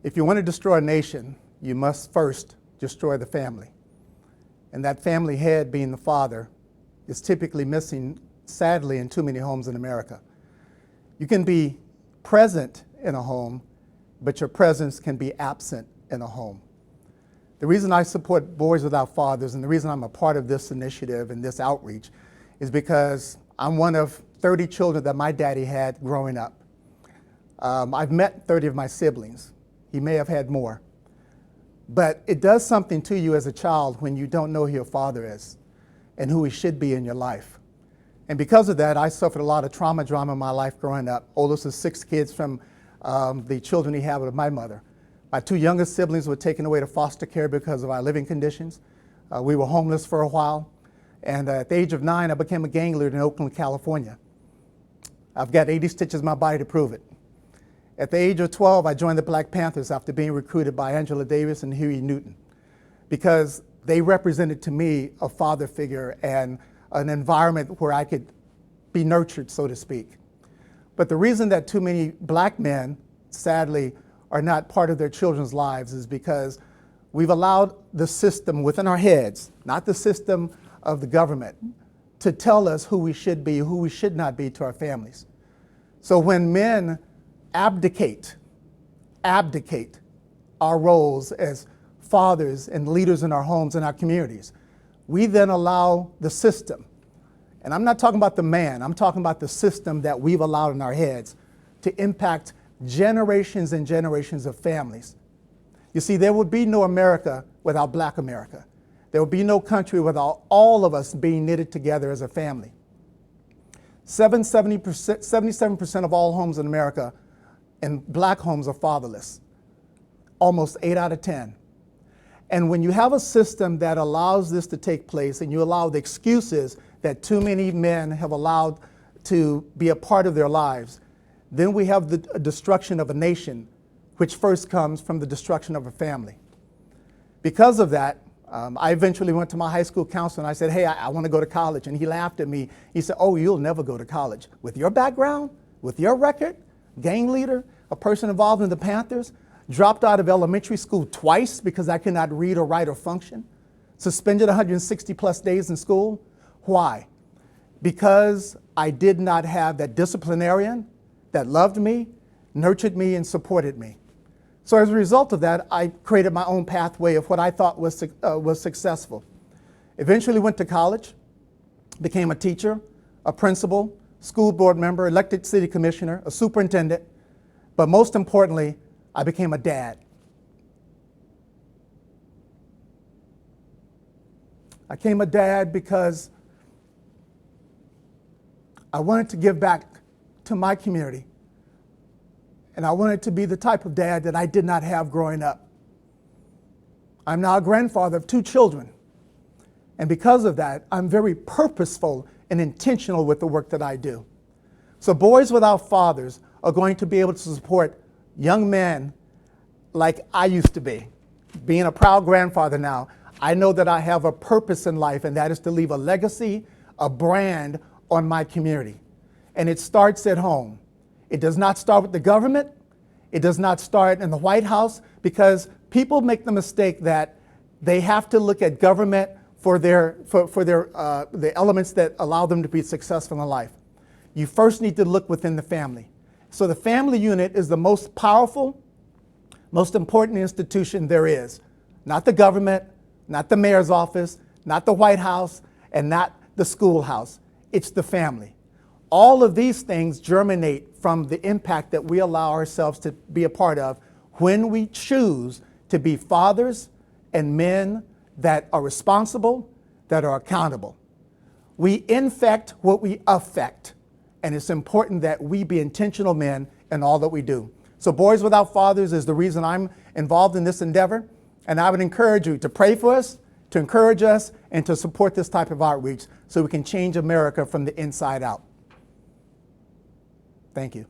If you want to destroy a nation, you must first destroy the family. And that family head, being the father, is typically missing, sadly, in too many homes in America. You can be present in a home, but your presence can be absent in a home. The reason I support Boys Without Fathers and the reason I'm a part of this initiative and this outreach is because I'm one of 30 children that my daddy had growing up. I've met 30 of my siblings. He may have had more. But it does something to you as a child when you don't know who your father is and who he should be in your life. And because of that, I suffered a lot of drama in my life growing up. Oldest of 6 kids from the children he had with my mother. My 2 youngest siblings were taken away to foster care because of our living conditions. We were homeless for a while. And at the age of 9, I became a gang leader in Oakland, California. I've got 80 stitches in my body to prove it. At the age of 12, I joined the Black Panthers after being recruited by Angela Davis and Huey Newton because they represented to me a father figure and an environment where I could be nurtured, so to speak. But the reason that too many black men, sadly, are not part of their children's lives is because we've allowed the system within our heads, not the system of the government, to tell us who we should be, who we should not be to our families. So when men abdicate our roles as fathers and leaders in our homes and our communities, we then allow the system, and I'm not talking about the man, I'm talking about the system that we've allowed in our heads to impact generations and generations of families. You see, there would be no America without Black America. There would be no country without all of us being knitted together as a family. 77% of all homes in America and Black homes are fatherless, almost 8 out of 10. And when you have a system that allows this to take place and you allow the excuses that too many men have allowed to be a part of their lives, then we have the destruction of a nation, which first comes from the destruction of a family. Because of that, I eventually went to my high school counselor and I said, hey, I want to go to college. And he laughed at me. He said, oh, you'll never go to college. With your background, with your record, gang leader, a person involved in the Panthers, dropped out of elementary school twice because I could not read or write or function, suspended 160 plus days in school. Why? Because I did not have that disciplinarian that loved me, nurtured me, and supported me. So as a result of that, I created my own pathway of what I thought was successful. Eventually went to college, became a teacher, a principal, school board member, elected city commissioner, a superintendent, but most importantly, I became a dad. I became a dad because I wanted to give back to my community. And I wanted to be the type of dad that I did not have growing up. I'm now a grandfather of 2 children. And because of that, I'm very purposeful and intentional with the work that I do. So Boys Without Fathers are going to be able to support young men like I used to be. Being a proud grandfather now, I know that I have a purpose in life, and that is to leave a legacy, a brand on my community. And it starts at home. It does not start with the government. It does not start in the White House, because people make the mistake that they have to look at government for the elements that allow them to be successful in life. You first need to look within the family. So the family unit is the most powerful, most important institution there is. Not the government, not the mayor's office, not the White House, and not the schoolhouse. It's the family. All of these things germinate from the impact that we allow ourselves to be a part of when we choose to be fathers and men that are responsible, that are accountable. We infect what we affect, and it's important that we be intentional men in all that we do. So Boys Without Fathers is the reason I'm involved in this endeavor, and I would encourage you to pray for us, to encourage us, and to support this type of outreach so we can change America from the inside out. Thank you.